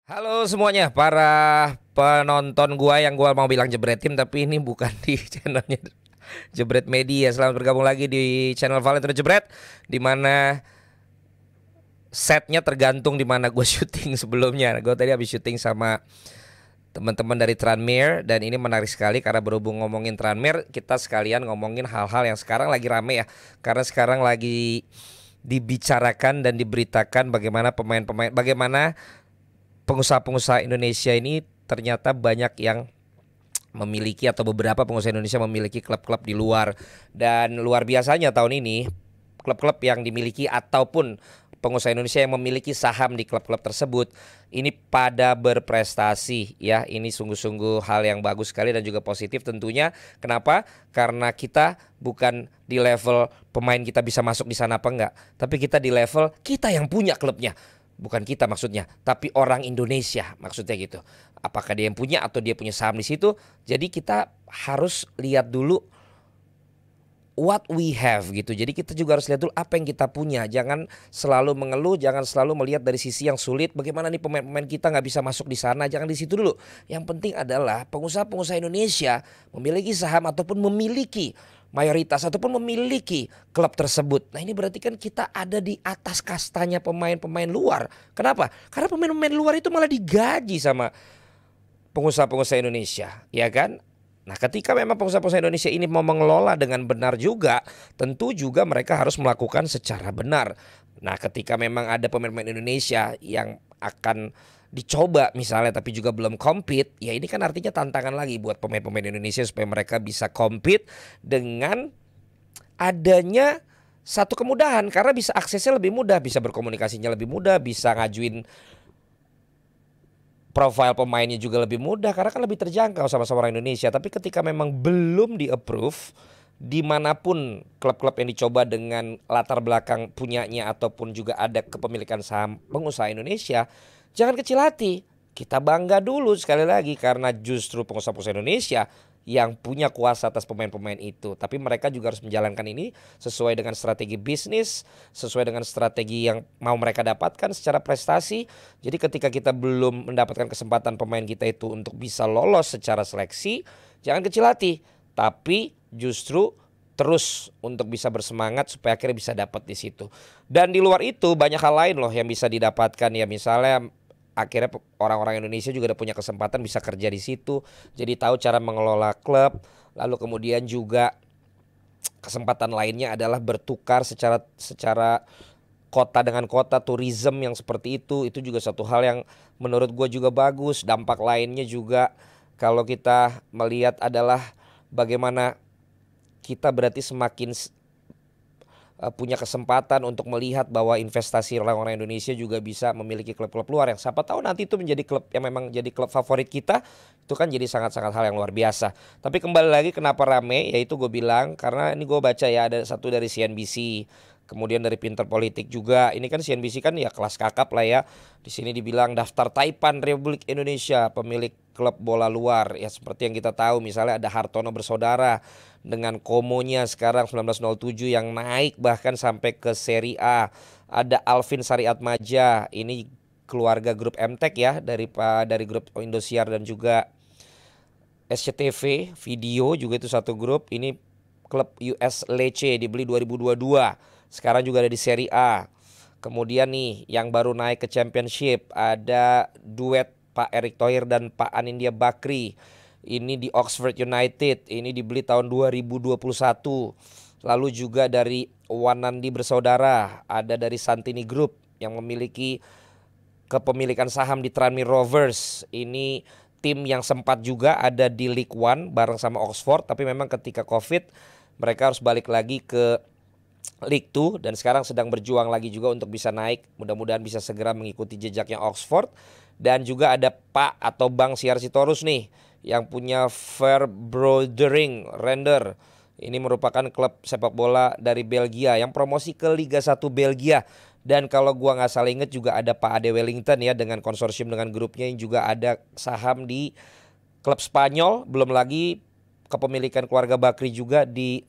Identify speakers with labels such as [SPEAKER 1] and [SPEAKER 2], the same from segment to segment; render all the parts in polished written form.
[SPEAKER 1] Halo semuanya, para penonton gua mau bilang Jebret Tim, tapi ini bukan di channelnya Jebret Media. Selamat bergabung lagi di channel Valentino Jebret, di mana setnya tergantung di mana gue syuting sebelumnya. Gue tadi habis syuting sama teman-teman dari Tranmere, dan ini menarik sekali karena berhubung ngomongin Tranmere, kita sekalian ngomongin hal-hal yang sekarang lagi rame ya. Karena sekarang lagi dibicarakan dan diberitakan bagaimana pemain-pemain, bagaimana pengusaha-pengusaha Indonesia ini ternyata banyak yang memiliki, atau beberapa pengusaha Indonesia memiliki klub-klub di luar. Dan luar biasanya tahun ini klub-klub yang dimiliki ataupun pengusaha Indonesia yang memiliki saham di klub-klub tersebut ini pada berprestasi ya. Ini sungguh-sungguh hal yang bagus sekali dan juga positif tentunya. Kenapa? Karena kita bukan di level pemain kita bisa masuk di sana apa enggak, tapi kita di level kita yang punya klubnya. Bukan kita maksudnya, tapi orang Indonesia maksudnya gitu. Apakah dia yang punya atau dia punya saham di situ? Jadi kita harus lihat dulu what we have gitu. Jadi kita juga harus lihat dulu apa yang kita punya. Jangan selalu mengeluh, jangan selalu melihat dari sisi yang sulit. Bagaimana nih pemain-pemain kita nggak bisa masuk di sana? Jangan di situ dulu. Yang penting adalah pengusaha-pengusaha Indonesia memiliki saham ataupun memiliki mayoritas ataupun memiliki klub tersebut. Nah ini berarti kan kita ada di atas kastanya pemain-pemain luar. Kenapa? Karena pemain-pemain luar itu malah digaji sama pengusaha-pengusaha Indonesia, ya kan? Nah, ketika memang pengusaha-pengusaha Indonesia ini mau mengelola dengan benar juga, tentu juga mereka harus melakukan secara benar. Nah, ketika memang ada pemain-pemain Indonesia yang akan dicoba misalnya tapi juga belum compete, ya ini kan artinya tantangan lagi buat pemain-pemain Indonesia supaya mereka bisa compete dengan adanya satu kemudahan, karena bisa aksesnya lebih mudah, bisa berkomunikasinya lebih mudah, bisa ngajuin profile pemainnya juga lebih mudah karena kan lebih terjangkau sama-sama orang Indonesia. Tapi ketika memang belum di-approve dimanapun klub-klub yang dicoba dengan latar belakang punyanya ataupun juga ada kepemilikan saham pengusaha Indonesia, jangan kecil hati. Kita bangga dulu sekali lagi karena justru pengusaha-pengusaha Indonesia yang punya kuasa atas pemain-pemain itu. Tapi mereka juga harus menjalankan ini sesuai dengan strategi bisnis, sesuai dengan strategi yang mau mereka dapatkan secara prestasi. Jadi ketika kita belum mendapatkan kesempatan pemain kita itu untuk bisa lolos secara seleksi, jangan kecil hati, tapi justru terus untuk bisa bersemangat supaya akhirnya bisa dapat di situ. Dan di luar itu banyak hal lain loh yang bisa didapatkan ya, misalnya akhirnya orang-orang Indonesia juga udah punya kesempatan bisa kerja di situ, jadi tahu cara mengelola klub. Lalu kemudian juga kesempatan lainnya adalah bertukar secara kota dengan kota, tourism yang seperti itu juga satu hal yang menurut gue juga bagus. Dampak lainnya juga kalau kita melihat adalah bagaimana kita berarti semakin punya kesempatan untuk melihat bahwa investasi orang-orang Indonesia juga bisa memiliki klub-klub luar yang siapa tahu nanti itu menjadi klub yang memang jadi klub favorit kita. Itu kan jadi sangat-sangat hal yang luar biasa. Tapi kembali lagi kenapa rame, yaitu gue bilang karena ini gue baca ya, ada satu dari CNBC, kemudian dari Pinter Politik juga. Ini kan CNBC kan ya kelas kakap lah ya. Di sini dibilang daftar Taipan Republik Indonesia pemilik klub bola luar ya, seperti yang kita tahu misalnya ada Hartono Bersaudara dengan Komonya sekarang 1907 yang naik bahkan sampai ke Serie A. Ada Alvin Sariatmaja, ini keluarga grup MTEK ya, dari grup Indosiar dan juga SCTV Video juga itu satu grup. Ini klub US Lecce dibeli 2022. Sekarang juga ada di Serie A. Kemudian nih yang baru naik ke Championship ada duet Pak Erick Thohir dan Pak Anindya Bakri. Ini di Oxford United, ini dibeli tahun 2021. Lalu juga dari Wanandi Bersaudara, ada dari Santini Group yang memiliki kepemilikan saham di Tranmere Rovers. Ini tim yang sempat juga ada di League One bareng sama Oxford, tapi memang ketika Covid mereka harus balik lagi ke League 2 dan sekarang sedang berjuang lagi juga untuk bisa naik. Mudah-mudahan bisa segera mengikuti jejaknya Oxford. Dan juga ada Pak atau Bang Siar Sitorus nih yang punya Verbroedering Render. Ini merupakan klub sepak bola dari Belgia yang promosi ke Liga 1 Belgia. Dan kalau gua nggak salah inget juga ada Pak Ade Wellington ya dengan konsorsium dengan grupnya yang juga ada saham di klub Spanyol. Belum lagi kepemilikan keluarga Bakri juga di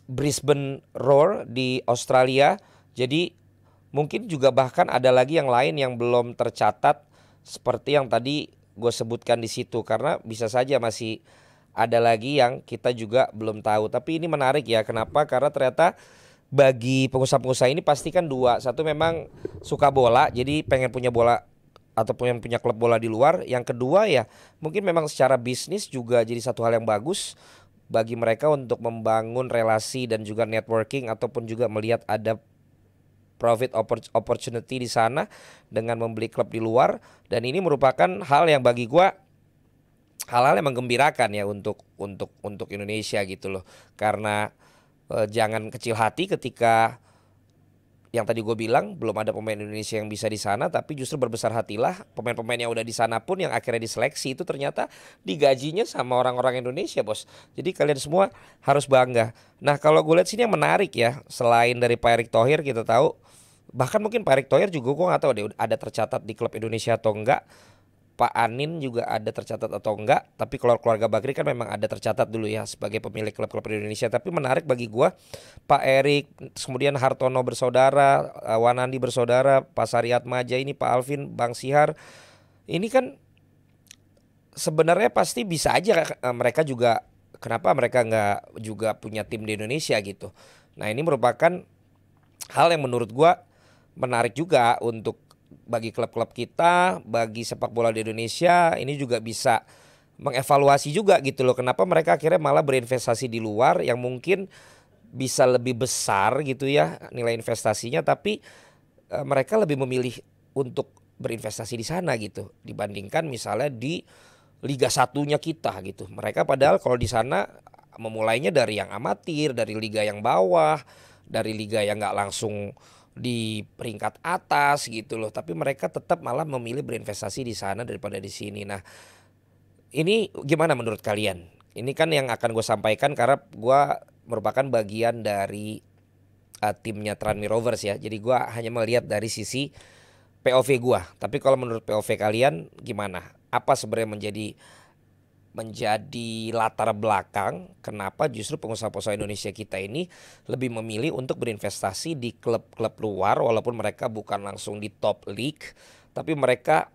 [SPEAKER 1] Brisbane Roar di Australia. Jadi Mungkin juga bahkan ada lagi yang lain yang belum tercatat seperti yang tadi gue sebutkan di situ, karena bisa saja masih ada lagi yang kita juga belum tahu. Tapi ini menarik ya, kenapa? Karena ternyata bagi pengusaha-pengusaha ini pasti kan dua, satu memang suka bola jadi pengen punya bola atau punya klub bola di luar. Yang kedua ya mungkin memang secara bisnis juga jadi satu hal yang bagus bagi mereka untuk membangun relasi dan juga networking, ataupun juga melihat ada opportunity di sana dengan membeli klub di luar. Dan ini merupakan hal yang bagi gua hal-hal yang menggembirakan ya untuk Indonesia gitu loh. Karena jangan kecil hati ketika yang tadi gue bilang belum ada pemain Indonesia yang bisa di sana, tapi justru berbesar hatilah pemain-pemain yang udah di sana pun yang akhirnya diseleksi itu ternyata digajinya sama orang-orang Indonesia, bos. Jadi kalian semua harus bangga. Nah, kalau gue lihat sini yang menarik ya, selain dari Pak Erick Thohir kita tahu, bahkan mungkin Pak Erick Thohir juga gue nggak tahu deh ada tercatat di klub Indonesia atau enggak. Pak Anin juga ada tercatat atau enggak, tapi kalau keluarga Bakri kan memang ada tercatat dulu ya sebagai pemilik klub-klub di Indonesia. Tapi menarik bagi gua, Pak Erik, kemudian Hartono bersaudara, Wanandi bersaudara, Pak Sariat Maja ini, Pak Alvin, Bang Sihar, ini kan sebenarnya pasti bisa aja mereka juga, kenapa mereka nggak juga punya tim di Indonesia gitu. Nah, ini merupakan hal yang menurut gua menarik juga untuk bagi klub-klub kita, bagi sepak bola di Indonesia. Ini juga bisa mengevaluasi juga gitu loh, kenapa mereka akhirnya malah berinvestasi di luar yang mungkin bisa lebih besar gitu ya nilai investasinya, tapi mereka lebih memilih untuk berinvestasi di sana gitu dibandingkan misalnya di Liga Satunya kita gitu. Mereka padahal kalau di sana memulainya dari yang amatir, dari liga yang bawah, dari liga yang nggak langsung di peringkat atas gitu loh, tapi mereka tetap malah memilih berinvestasi di sana daripada di sini. Nah, ini gimana menurut kalian? Ini kan yang akan gue sampaikan karena gue merupakan bagian dari timnya Tranmere Rovers ya. Jadi gue hanya melihat dari sisi POV gue. Tapi kalau menurut POV kalian gimana? Apa sebenarnya menjadi latar belakang kenapa justru pengusaha-pengusaha Indonesia kita ini lebih memilih untuk berinvestasi di klub-klub luar walaupun mereka bukan langsung di top league, tapi mereka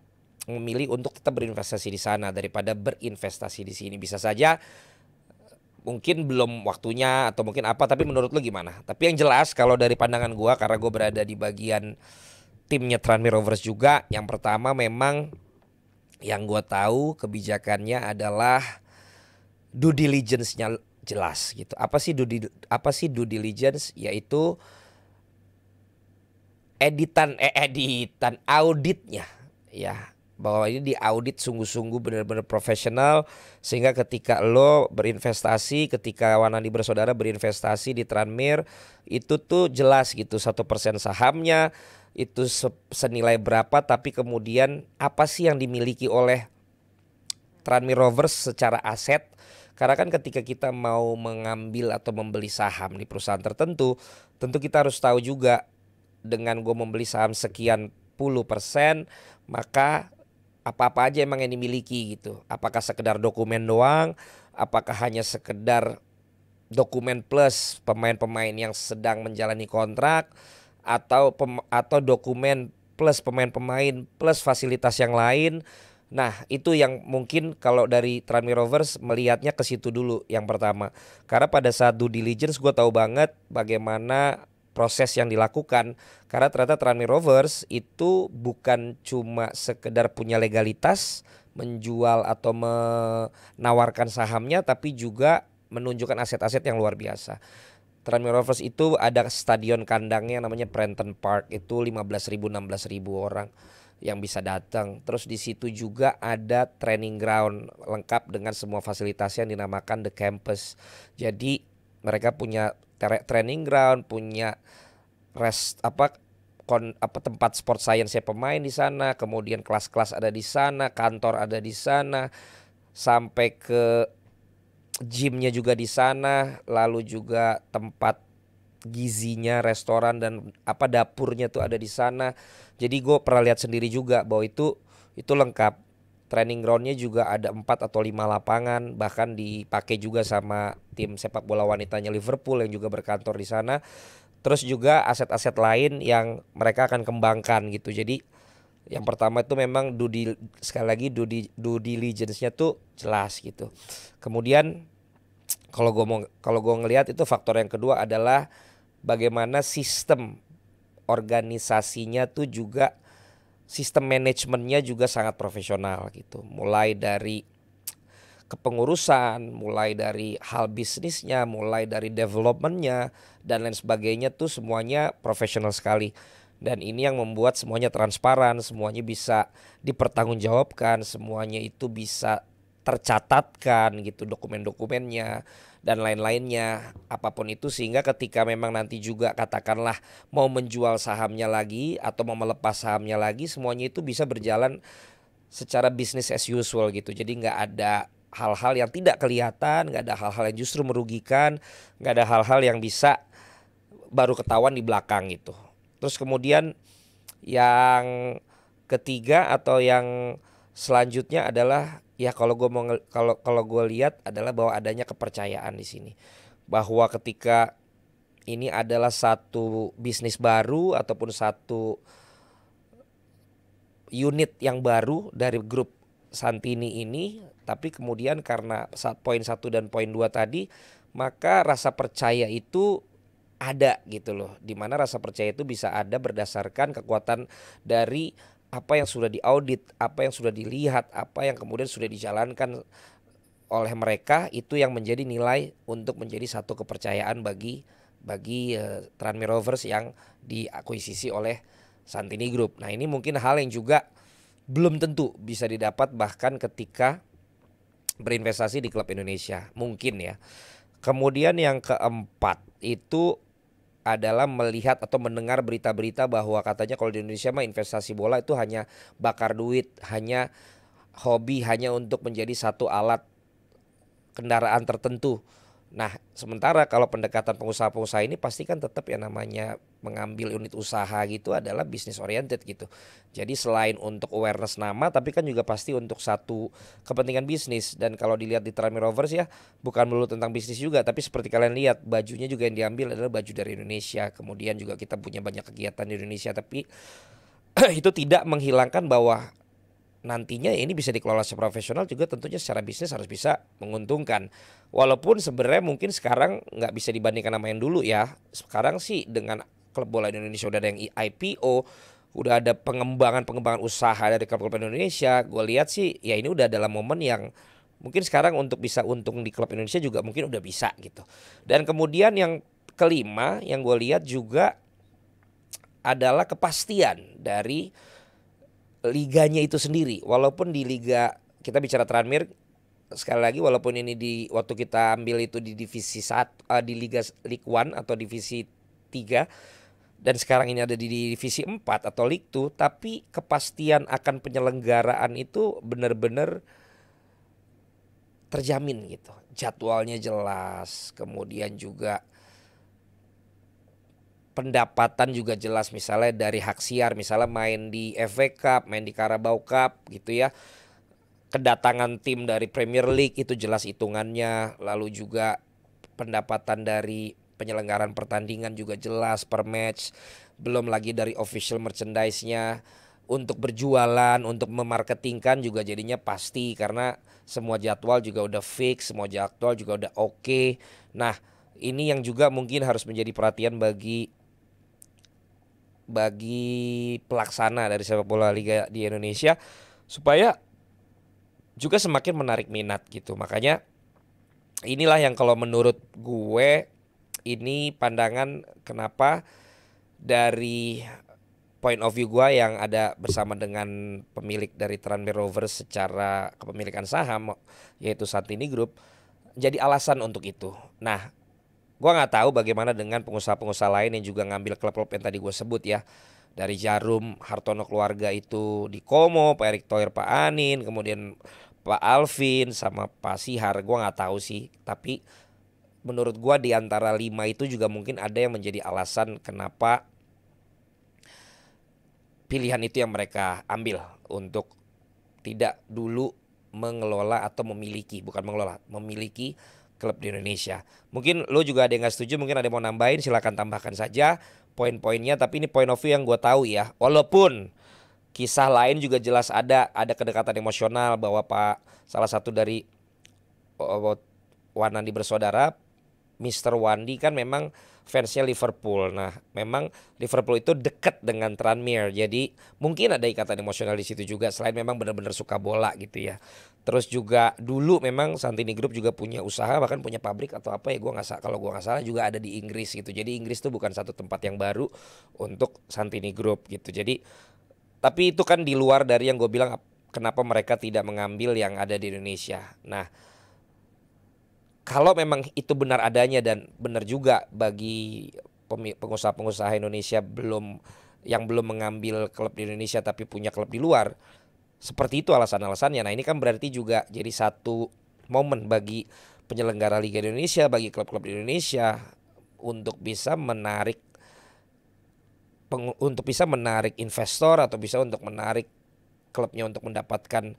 [SPEAKER 1] memilih untuk tetap berinvestasi di sana daripada berinvestasi di sini. Bisa saja mungkin belum waktunya atau mungkin apa, tapi menurut lu gimana? Tapi yang jelas kalau dari pandangan gua, karena gua berada di bagian timnya Tranmere Rovers juga, yang pertama memang yang gue tahu kebijakannya adalah due diligence-nya jelas gitu. Apa sih due diligence? Yaitu editan auditnya ya. Bahwa ini diaudit sungguh-sungguh benar-benar profesional, sehingga ketika lo berinvestasi, ketika Wanandi bersaudara berinvestasi di Tranmere, itu tuh jelas gitu 1% sahamnya itu senilai berapa, tapi kemudian apa sih yang dimiliki oleh Tranmere Rovers secara aset. Karena kan ketika kita mau mengambil atau membeli saham di perusahaan tertentu, tentu kita harus tahu juga dengan gue membeli saham sekian puluh persen, maka apa-apa aja emang yang dimiliki gitu. Apakah sekedar dokumen doang, apakah hanya sekedar dokumen plus pemain-pemain yang sedang menjalani kontrak, atau dokumen plus pemain-pemain plus fasilitas yang lain. Nah, itu yang mungkin kalau dari Tranmere Rovers melihatnya ke situ dulu yang pertama. Karena pada saat due diligence gue tahu banget bagaimana proses yang dilakukan. Karena ternyata Tranmere Rovers itu bukan cuma sekedar punya legalitas menjual atau menawarkan sahamnya, tapi juga menunjukkan aset-aset yang luar biasa. Tranmere Rovers itu ada stadion kandangnya namanya Prenton Park, itu 15.000 16.000 orang yang bisa datang. Terus di situ juga ada training ground lengkap dengan semua fasilitas yang dinamakan The Campus. Jadi mereka punya training ground, punya tempat sport science pemain di sana, kemudian kelas-kelas ada di sana, kantor ada di sana, sampai ke gymnya juga di sana, lalu juga tempat gizinya, restoran dan dapurnya tuh ada di sana. Jadi gue pernah lihat sendiri juga bahwa itu lengkap. Training groundnya juga ada 4 atau 5 lapangan, bahkan dipakai juga sama tim sepak bola wanitanya Liverpool yang juga berkantor di sana. terus juga aset-aset lain yang mereka akan kembangkan gitu. Jadi yang pertama itu memang sekali lagi due diligence-nya tuh jelas gitu. Kemudian kalau gue ngelihat itu faktor yang kedua adalah bagaimana sistem organisasinya tuh juga, sistem manajemennya juga sangat profesional gitu. Mulai dari kepengurusan, mulai dari hal bisnisnya, mulai dari developmentnya dan lain sebagainya tuh semuanya profesional sekali. Dan ini yang membuat semuanya transparan, semuanya bisa dipertanggungjawabkan, semuanya itu bisa tercatatkan gitu, dokumen-dokumennya dan lain-lainnya, apapun itu, sehingga ketika memang nanti juga katakanlah mau menjual sahamnya lagi atau mau melepas sahamnya lagi, semuanya itu bisa berjalan secara business as usual gitu. Jadi nggak ada hal-hal yang tidak kelihatan, nggak ada hal-hal yang justru merugikan, nggak ada hal-hal yang bisa baru ketahuan di belakang gitu. Terus kemudian yang ketiga atau yang selanjutnya adalah ya kalau gue mau kalau gue lihat adalah bahwa adanya kepercayaan di sini, bahwa ketika ini adalah satu bisnis baru ataupun satu unit yang baru dari grup Santini ini, tapi kemudian karena poin 1 dan poin 2 tadi, maka rasa percaya itu ada gitu loh. Dimana rasa percaya itu bisa ada berdasarkan kekuatan dari apa yang sudah diaudit, apa yang sudah dilihat, apa yang kemudian sudah dijalankan oleh mereka, itu yang menjadi nilai untuk menjadi satu kepercayaan bagi Tranmere Rovers yang diakuisisi oleh Santini Group. Nah, ini mungkin hal yang juga belum tentu bisa didapat bahkan ketika berinvestasi di klub Indonesia, mungkin ya. Kemudian yang keempat itu adalah melihat atau mendengar berita-berita bahwa katanya kalau di Indonesia mah investasi bola itu hanya bakar duit, hanya hobi, hanya untuk menjadi satu alat kendaraan tertentu. Nah, sementara kalau pendekatan pengusaha-pengusaha ini pasti kan tetap yang namanya mengambil unit usaha gitu adalah bisnis oriented gitu. Jadi selain untuk awareness nama, tapi kan juga pasti untuk satu kepentingan bisnis. Dan kalau dilihat di Tranmere Rovers ya, bukan melulu tentang bisnis juga, tapi seperti kalian lihat bajunya juga yang diambil adalah baju dari Indonesia. Kemudian juga kita punya banyak kegiatan di Indonesia, tapi itu tidak menghilangkan bahwa nantinya ini bisa dikelola secara profesional juga, tentunya secara bisnis harus bisa menguntungkan. Walaupun sebenarnya mungkin sekarang nggak bisa dibandingkan sama yang dulu ya. Sekarang sih dengan klub bola di Indonesia udah ada yang IPO, udah ada pengembangan usaha dari klub-klub Indonesia. Gue lihat sih ya ini udah dalam momen yang mungkin sekarang untuk bisa untung di klub Indonesia juga mungkin udah bisa gitu. Dan kemudian yang kelima yang gue lihat juga adalah kepastian dari liganya itu sendiri. Walaupun di liga kita bicara Tranmere, sekali lagi walaupun ini waktu kita ambil itu di divisi 1, di Liga League One atau divisi 3, dan sekarang ini ada di divisi 4 atau League 2, tapi kepastian akan penyelenggaraan itu benar-benar terjamin gitu. Jadwalnya jelas, kemudian juga pendapatan juga jelas, misalnya dari hak siar, misalnya main di FA Cup, main di Carabao Cup gitu ya. Kedatangan tim dari Premier League itu jelas hitungannya, lalu juga pendapatan dari penyelenggaraan pertandingan juga jelas per match, belum lagi dari official merchandise-nya. Untuk berjualan, untuk memarketingkan juga jadinya pasti karena semua jadwal juga udah fix, semua jadwal juga udah oke. Nah, ini yang juga mungkin harus menjadi perhatian bagi pelaksana dari sepak bola liga di Indonesia supaya juga semakin menarik minat gitu. Makanya inilah yang kalau menurut gue ini pandangan kenapa dari point of view gue yang ada bersama dengan pemilik dari Tranmere Rovers secara kepemilikan saham yaitu Santini Group jadi alasan untuk itu. Nah, gua nggak tahu bagaimana dengan pengusaha-pengusaha lain yang juga ngambil klub-klub yang tadi gue sebut ya. Dari Jarum, Hartono keluarga itu di Komo, Pak Erick Thohir, Pak Anin, kemudian Pak Alvin sama Pak Sihar. Gua nggak tahu sih, tapi menurut gua di antara 5 itu juga mungkin ada yang menjadi alasan kenapa pilihan itu yang mereka ambil untuk tidak dulu mengelola atau memiliki, bukan mengelola, memiliki klub di Indonesia. Mungkin lo juga ada yang nggak setuju, mungkin ada yang mau nambahin, silakan tambahkan saja poin-poinnya. Tapi ini point of view yang gue tahu ya. Walaupun kisah lain juga jelas ada kedekatan emosional bahwa salah satu dari Wanandi bersaudara, Mr. Wandi kan memang fansnya Liverpool. Nah, memang Liverpool itu dekat dengan Tranmere. Jadi mungkin ada ikatan emosional di situ juga selain memang benar-benar suka bola gitu ya. Terus juga dulu memang Santini Group juga punya usaha, bahkan punya pabrik atau apa ya, kalau gua nggak salah juga ada di Inggris gitu. Jadi Inggris tuh bukan satu tempat yang baru untuk Santini Group gitu. Jadi tapi itu kan di luar dari yang gue bilang kenapa mereka tidak mengambil yang ada di Indonesia. Nah, kalau memang itu benar adanya dan benar juga bagi pengusaha-pengusaha Indonesia yang belum mengambil klub di Indonesia tapi punya klub di luar, seperti itu alasan-alasannya. Nah, ini kan berarti juga jadi satu momen bagi penyelenggara Liga Indonesia, bagi klub-klub di Indonesia untuk bisa menarik investor atau bisa untuk menarik klubnya untuk mendapatkan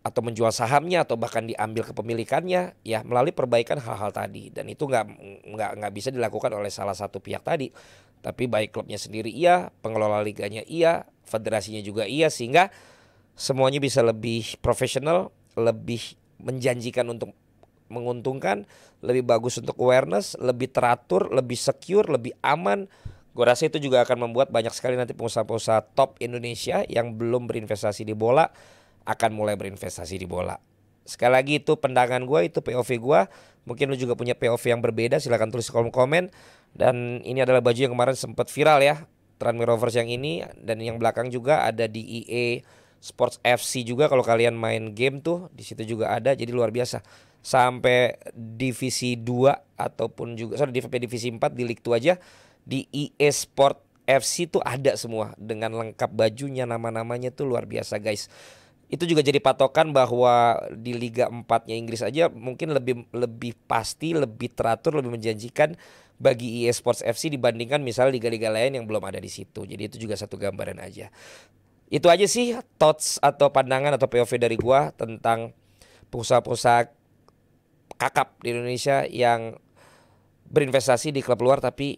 [SPEAKER 1] atau menjual sahamnya atau bahkan diambil kepemilikannya ya melalui perbaikan hal-hal tadi. Dan itu nggak bisa dilakukan oleh salah satu pihak tadi, tapi baik klubnya sendiri iya, pengelola liganya iya, federasinya juga iya, sehingga semuanya bisa lebih profesional, lebih menjanjikan untuk menguntungkan, lebih bagus untuk awareness, lebih teratur, lebih secure, lebih aman. Gue rasa itu juga akan membuat banyak sekali nanti pengusaha-pengusaha top Indonesia yang belum berinvestasi di bola akan mulai berinvestasi di bola. Sekali lagi itu pandangan gue, itu POV gue. Mungkin lu juga punya POV yang berbeda, silahkan tulis di kolom komen. Dan ini adalah baju yang kemarin sempat viral ya, Tranmere Rovers yang ini. Dan yang belakang juga ada di EA Sports FC juga, kalau kalian main game tuh di situ juga ada. Jadi luar biasa. Sampai divisi 2 ataupun juga divisi 4 di League 2 aja di EA Sport FC tuh ada semua dengan lengkap bajunya, nama-namanya tuh luar biasa guys. Itu juga jadi patokan bahwa di Liga 4-nya Inggris aja mungkin lebih pasti, lebih teratur, lebih menjanjikan bagi EA Sports FC dibandingkan misalnya liga-liga lain yang belum ada di situ. Jadi itu juga satu gambaran aja. Itu aja sih thoughts atau pandangan atau POV dari gua tentang pengusaha-pengusaha kakap di Indonesia yang berinvestasi di klub luar tapi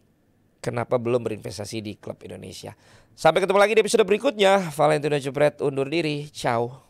[SPEAKER 1] kenapa belum berinvestasi di klub Indonesia. Sampai ketemu lagi di episode berikutnya. Valentino Jebret undur diri. Ciao.